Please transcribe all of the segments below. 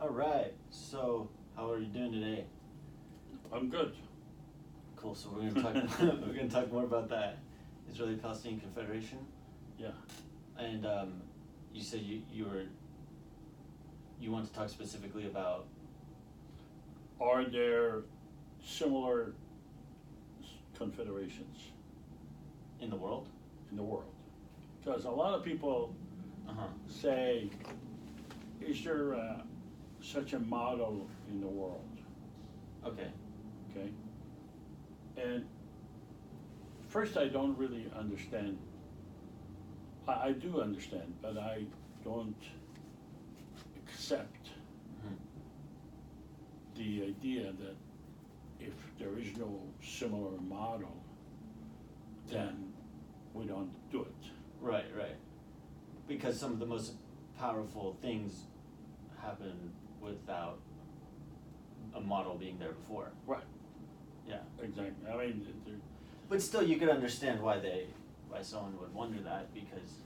All right. So, how are you doing today? I'm good. Cool. So we're gonna talk. We're gonna talk more about that Israeli-Palestinian Confederation. Yeah. And you said you want to talk specifically about. Are there similar confederations In the world? in the world? Because a lot of people Uh-huh. say, is there such a model in the world? Okay. Okay. And first, I don't really understand. I do understand, but I don't accept Mhm. the idea that if there is no similar model, then we don't do it. Right, right. Because some of the most powerful things happen without a model being there before. Right. Yeah. Exactly. I mean, But still, you could understand why someone would wonder that because.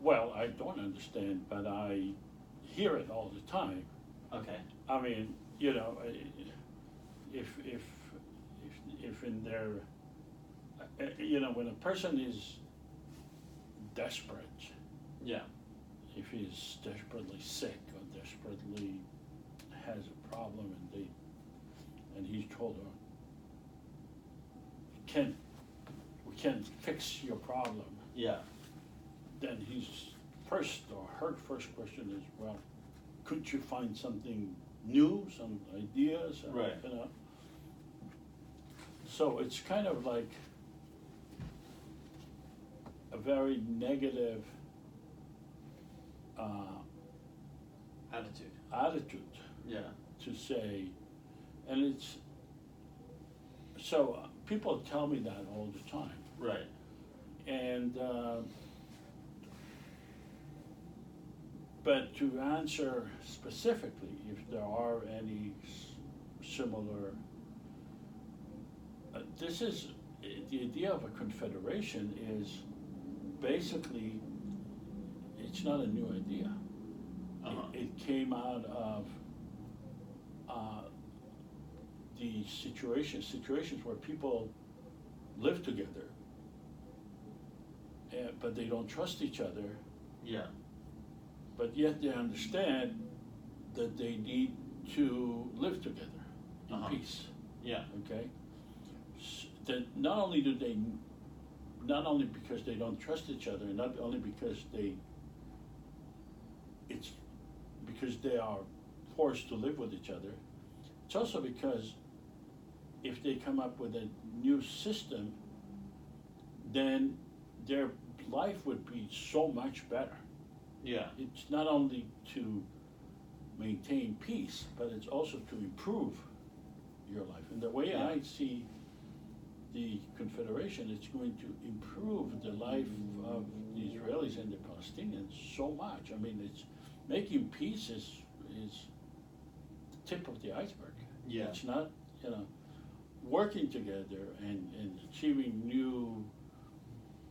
well, I don't understand, but I hear it all the time. Okay. I mean, if in their, when a person is desperate, Yeah. if he's desperately sick or desperately has a problem, and he's told her, we can't fix your problem, Yeah. then his first or her first question is, well, couldn't you find something new, some ideas? Right. So it's kind of like a very negative attitude Yeah. to say, and it's, so people tell me that all the time. Right. And, but to answer specifically if there are any similar, this is, the idea of a confederation is basically, it's not a new idea. Uh-huh. It came out of the situations where people live together, but they don't trust each other, Yeah. but yet they understand that they need to live together in Uh-huh. peace. Yeah. Okay? That not only because they don't trust each other, not only because it's because they are forced to live with each other, it's also because if they come up with a new system, then their life would be so much better. Yeah. It's not only to maintain peace, but it's also to improve your life. And the way Yeah. I see the Confederation, it's going to improve the life of the Israelis and the Palestinians so much. I mean, it's making peace is the tip of the iceberg. Yeah. It's not, working together and achieving new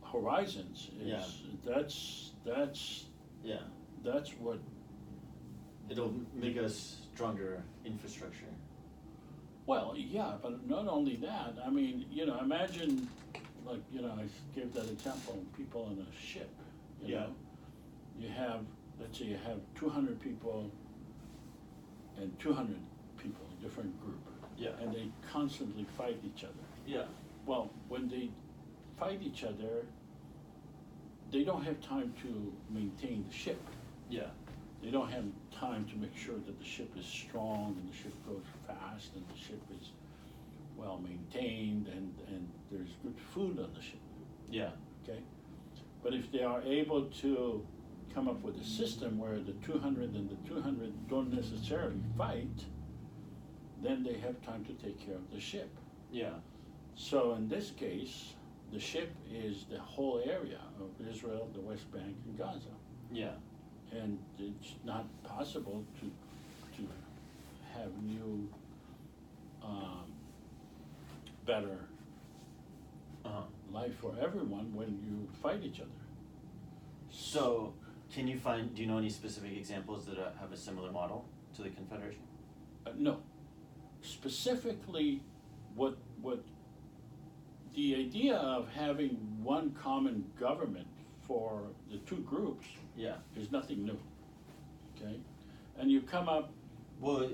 horizons is Yeah. that's Yeah. that's what. It'll make us stronger infrastructure. Well, yeah, but not only that. I mean, imagine, like, I gave that example of people on a ship. Yeah. You have, let's say, you have 200 people and 200 people, a different group, Yeah. and they constantly fight each other. Yeah. Well, when they fight each other, they don't have time to maintain the ship. Yeah. They don't have time to make sure that the ship is strong and the ship goes fast and the ship is well maintained and there's good food on the ship. Yeah. Okay? But if they are able to come up with a system where the 200 and the 200 don't necessarily fight, then they have time to take care of the ship. Yeah. So in this case, the ship is the whole area of Israel, the West Bank, and Gaza. Yeah. And it's not possible to have new, better Uh-huh. life for everyone when you fight each other. So do you know any specific examples that have a similar model to the Confederation? No. Specifically, what the idea of having one common government for the two groups Yeah. is nothing new. Okay? And you come up, Well,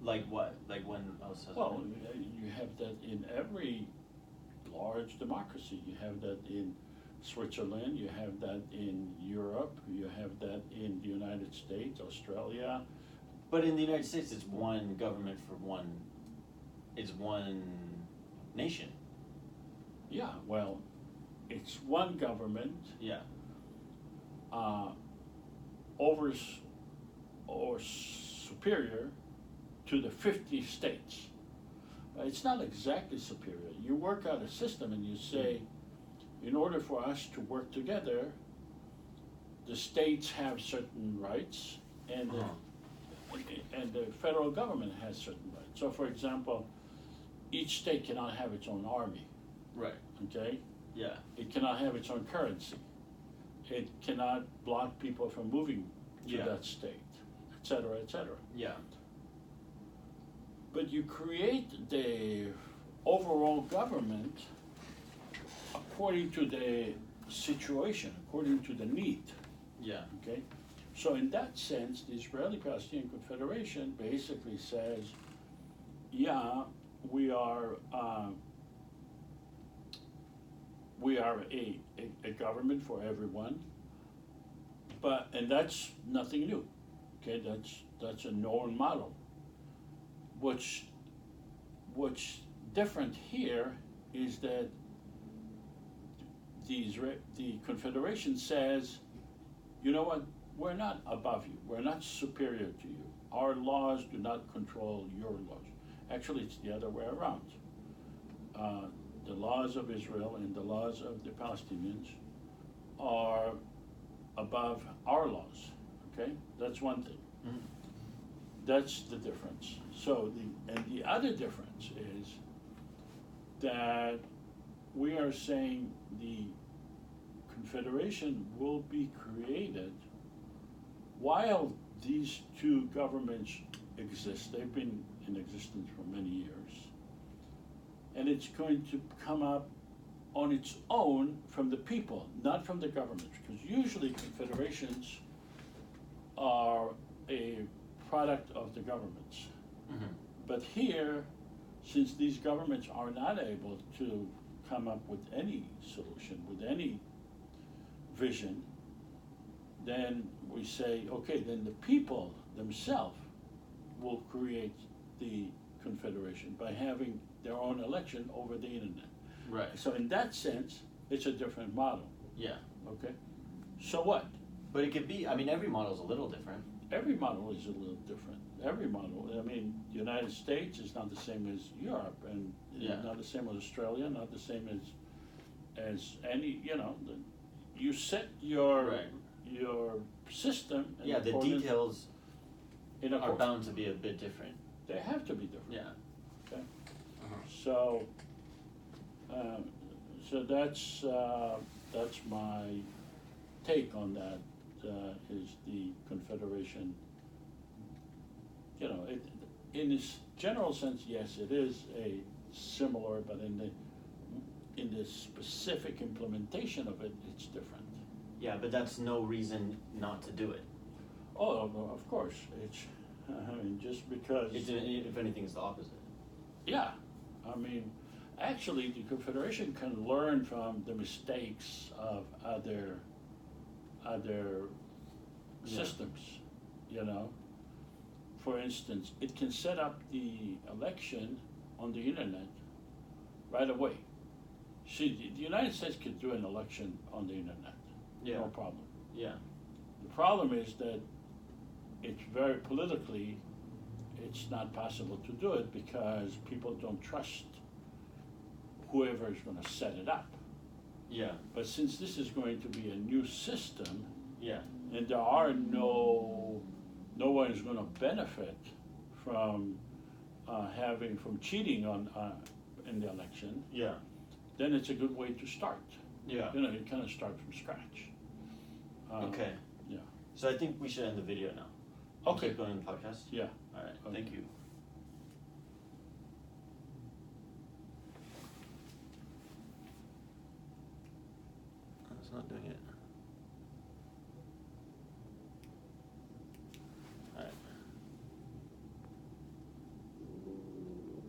like what? Like when else has well, it? you have that in every large democracy. You have that in Switzerland, you have that in Europe, you have that in the United States, Australia. But in the United States, it's one government for it's one nation. Yeah, well, it's one government Yeah. over or superior to the 50 states. It's not exactly superior. You work out a system and you say, in order for us to work together, the states have certain rights and the federal government has certain rights. So for example, each state cannot have its own army, Right. okay? Yeah. It cannot have its own currency. It cannot block people from moving to Yeah. that state, et cetera, et cetera. Yeah. But you create the overall government according to the situation, according to the need, Yeah. okay? So in that sense, the Israeli-Palestinian Confederation basically says, yeah, we are a government for everyone, and that's nothing new, okay? That's a known model. What's different here is that the Confederation says, you know what, we're not above you, we're not superior to you. Our laws do not control your laws. Actually, it's the other way around. The laws of Israel and the laws of the Palestinians are above our laws, okay? That's one thing. Mm-hmm. That's the difference. So the other difference is that we are saying the Confederation will be created while these two governments exist. They've been in existence for many years. And it's going to come up on its own from the people, not from the governments, because usually confederations are a product of the governments. Mm-hmm. But here, since these governments are not able to come up with any solution, with any vision, then we say, okay, then the people themselves will create the Confederation by having their own election over the internet. Right. So in that sense, it's a different model, Yeah. okay? So what? But it could be, I mean, every model is a little different. Every model is a little different. Every model, I mean, the United States is not the same as Europe, and Yeah. not the same as Australia, not the same as any, you know, you set your Right. your system. in Yeah, the accordance- details in are accor- bound to be a bit different. They have to be different. Yeah. Okay. Uh-huh. So that's my take on that. Is the Confederation? You know, in this general sense, yes, it is a similar, but in the specific implementation of it, it's different. Yeah, but that's no reason not to do it. Oh, no, of course, it's, I mean, just because. It's, if anything, it's the opposite. Yeah, I mean, actually, the Confederation can learn from the mistakes of other Yeah. systems, you know. For instance, it can set up the election on the internet right away. See, the United States could do an election on the internet, Yeah. no problem. Yeah. The problem is that it's very politically, it's not possible to do it because people don't trust whoever is going to set it up. Yeah. But since this is going to be a new system, Yeah. and there are no one is going to benefit from from cheating on in the election, Yeah. then it's a good way to start. Yeah. You know, you kind of start from scratch. Okay. So I think we should end the video now. Okay. Keep going in the podcast? Yeah. Alright, Okay. thank you. It's not doing it.